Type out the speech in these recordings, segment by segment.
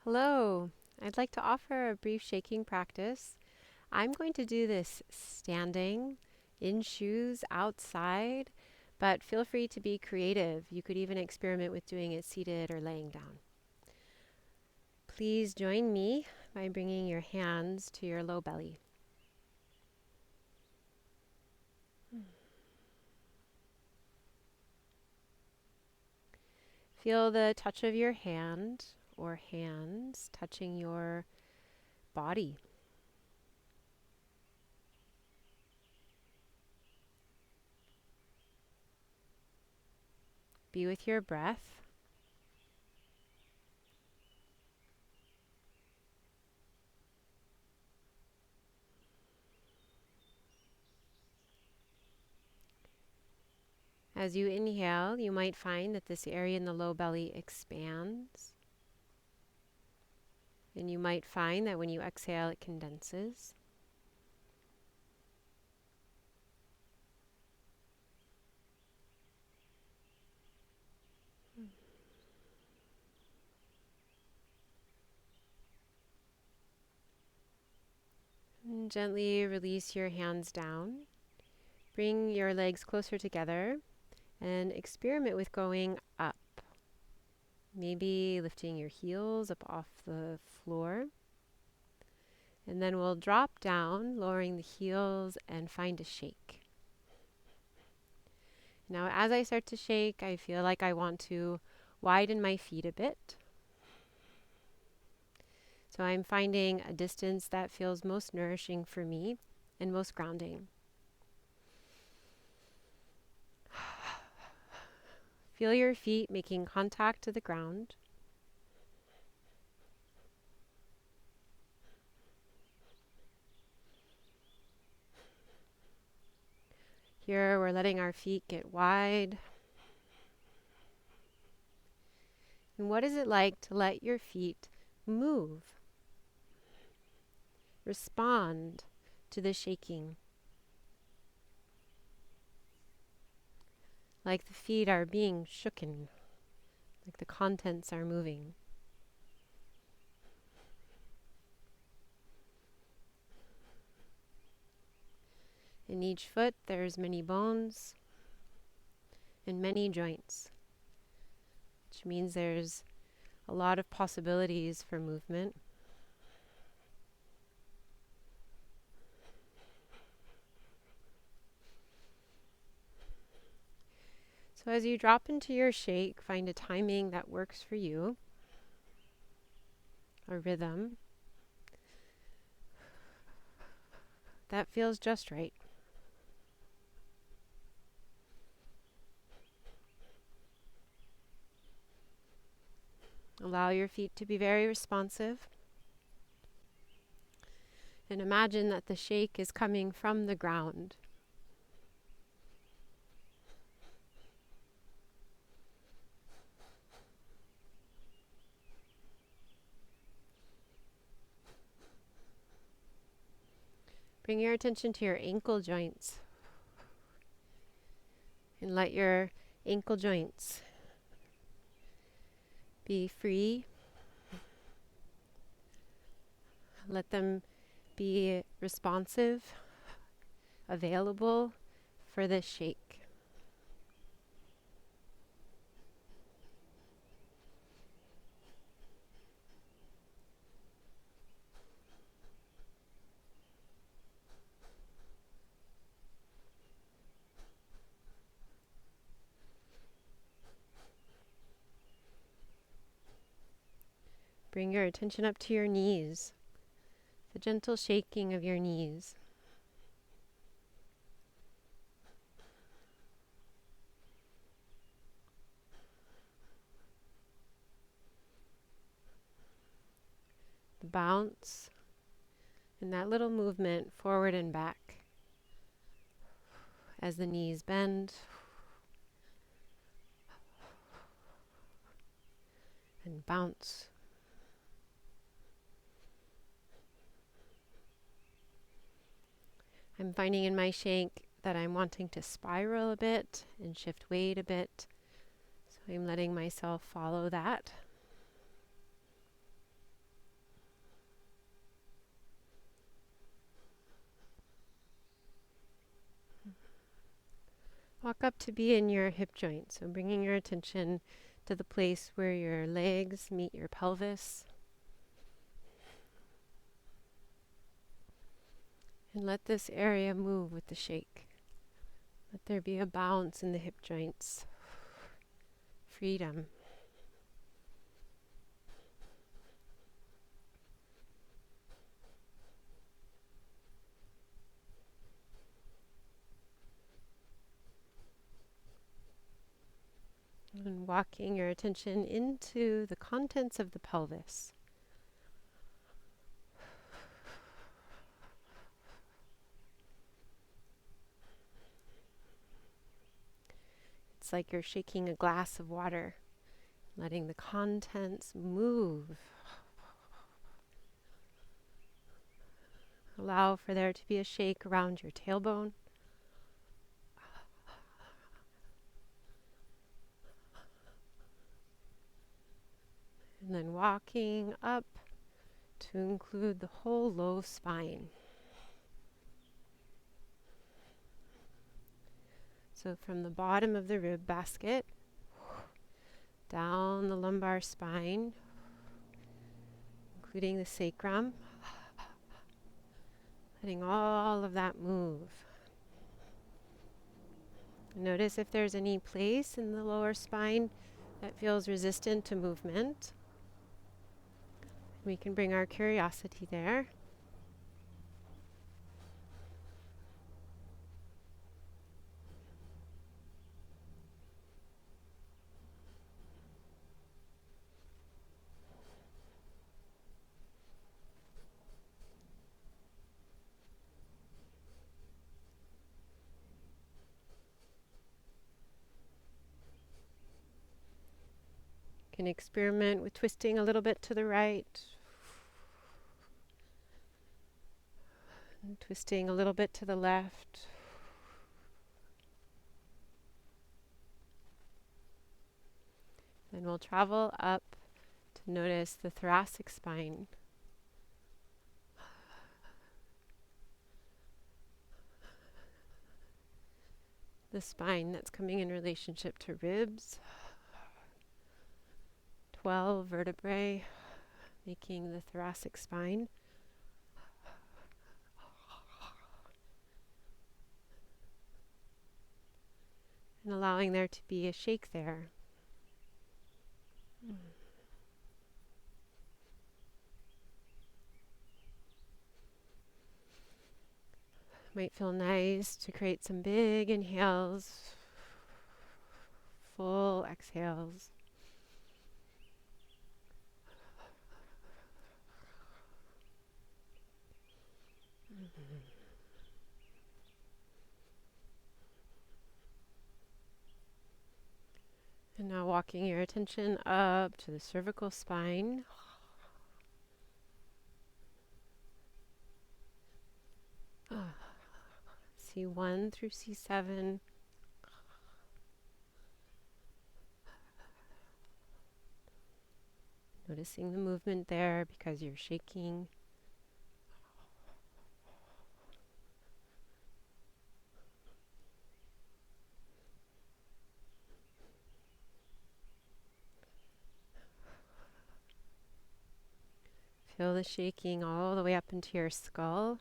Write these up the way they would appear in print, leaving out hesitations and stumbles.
Hello, I'd like to offer a brief shaking practice. I'm going to do this standing, in shoes, outside, but feel free to be creative. You could even experiment with doing it seated or laying down. Please join me by bringing your hands to your low belly. Feel the touch of your hand or hands touching your body. Be with your breath. As you inhale, you might find that this area in the low belly expands. And you might find that when you exhale, it condenses. And gently release your hands down. Bring your legs closer together and experiment with going up. Maybe lifting your heels up off the floor. And then we'll drop down, lowering the heels, and find a shake. Now, as I start to shake, I feel like I want to widen my feet a bit. So I'm finding a distance that feels most nourishing for me and most grounding. Feel your feet making contact to the ground. Here we're letting our feet get wide. And what is it like to let your feet move? Respond to the shaking. Like the feet are being shooken, like the contents are moving. In each foot there's many bones and many joints, which means there's a lot of possibilities for movement. So as you drop into your shake, find a timing that works for you, a rhythm that feels just right. Allow your feet to be very responsive. And imagine that the shake is coming from the ground. Bring your attention to your ankle joints. And let your ankle joints be free. Let them be responsive, available for this shake. Bring your attention up to your knees, the gentle shaking of your knees. The bounce and that little movement forward and back as the knees bend and bounce. I'm finding in my shake that I'm wanting to spiral a bit and shift weight a bit. So I'm letting myself follow that. Walk up to be in your hip joint. So bringing your attention to the place where your legs meet your pelvis. And let this area move with the shake. Let there be a bounce in the hip joints. Freedom. And walking your attention into the contents of the pelvis. It's like you're shaking a glass of water, letting the contents move. Allow for there to be a shake around your tailbone. And then walking up to include the whole low spine. So from the bottom of the rib basket, down the lumbar spine, including the sacrum, letting all of that move. Notice if there's any place in the lower spine that feels resistant to movement. We can bring our curiosity there. Can experiment with twisting a little bit to the right, and twisting a little bit to the left. Then we'll travel up to notice the thoracic spine. The spine that's coming in relationship to ribs. 12 vertebrae making the thoracic spine. And allowing there to be a shake there. Might feel nice to create some big inhales, full exhales. And now walking your attention up to the cervical spine. C1 through C7. Noticing the movement there because you're shaking. Feel the shaking all the way up into your skull.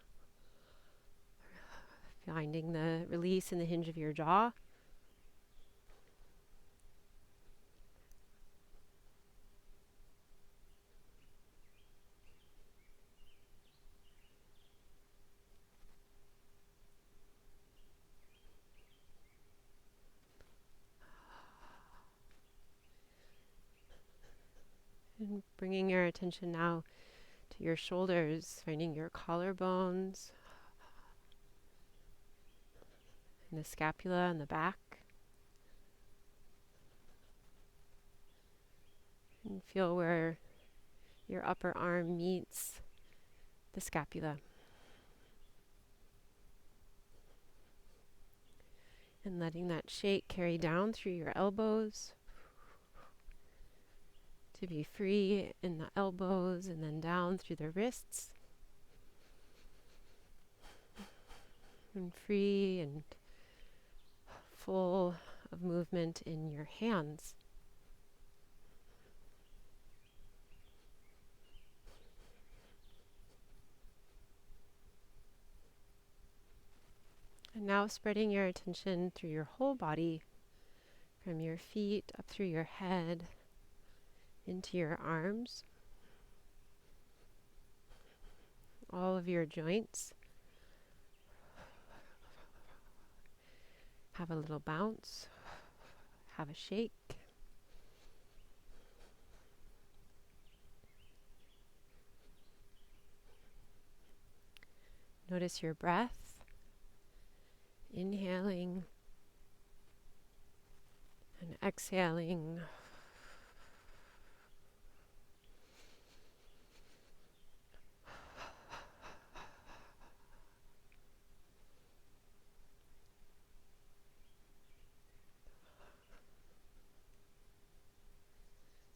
Finding the release in the hinge of your jaw. And bringing your attention now to your shoulders, finding your collarbones, and the scapula and the back. And feel where your upper arm meets the scapula. And letting that shake carry down through your elbows. To be free in the elbows and then down through the wrists. And free and full of movement in your hands. And now spreading your attention through your whole body, from your feet up through your head, into your arms, all of your joints. Have a little bounce, have a shake. Notice your breath, inhaling and exhaling.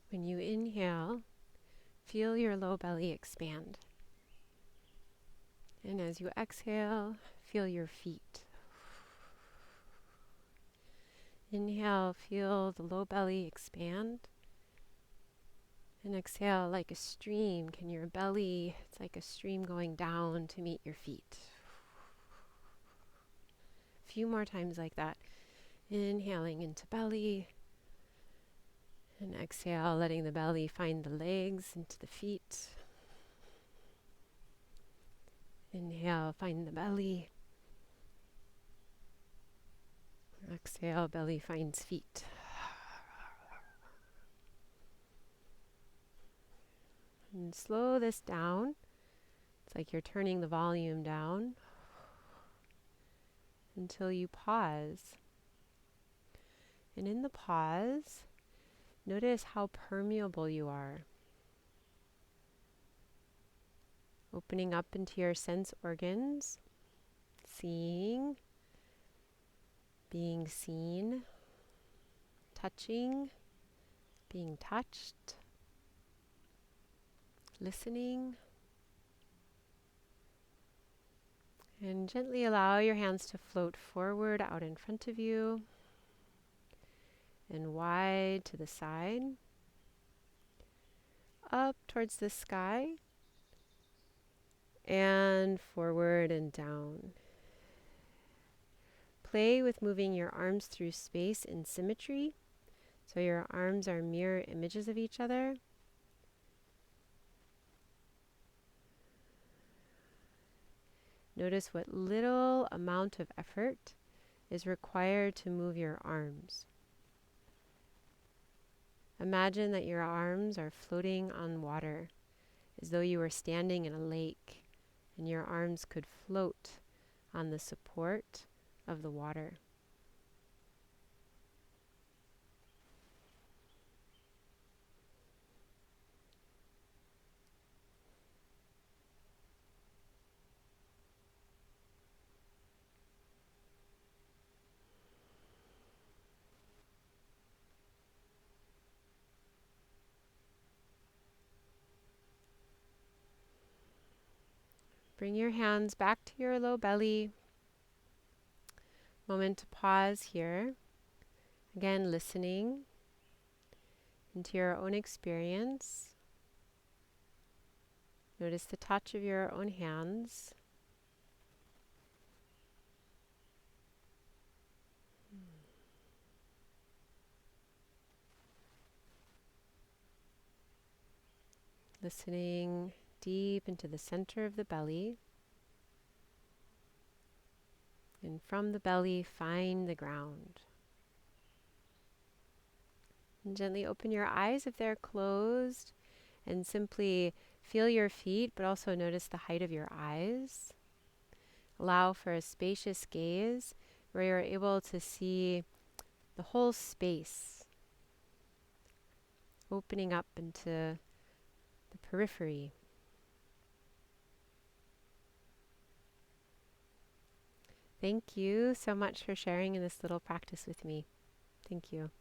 When you inhale, feel your low belly expand. And as you exhale, feel your feet. Inhale, feel the low belly expand. And exhale like a stream. Can your belly, it's like a stream going down to meet your feet. A few more times like that. Inhaling into belly. And exhale, letting the belly find the legs into the feet. Inhale, find the belly. Exhale, belly finds feet. And slow this down. It's like you're turning the volume down until you pause. And in the pause, notice how permeable you are. Opening up into your sense organs, seeing, being seen, touching, being touched, listening. And gently allow your hands to float forward out in front of you and wide to the side, up towards the sky, and forward and down. Play with moving your arms through space in symmetry, so your arms are mirror images of each other. Notice what little amount of effort is required to move your arms. Imagine that your arms are floating on water, as though you were standing in a lake, and your arms could float on the support of the water. Bring your hands back to your low belly. Moment to pause here. Again, listening into your own experience. Notice the touch of your own hands. Listening deep into the center of the belly. And from the belly, find the ground. And gently open your eyes if they're closed, and simply feel your feet, but also notice the height of your eyes. Allow for a spacious gaze where you're able to see the whole space, opening up into the periphery. Thank you so much for sharing in this little practice with me. Thank you.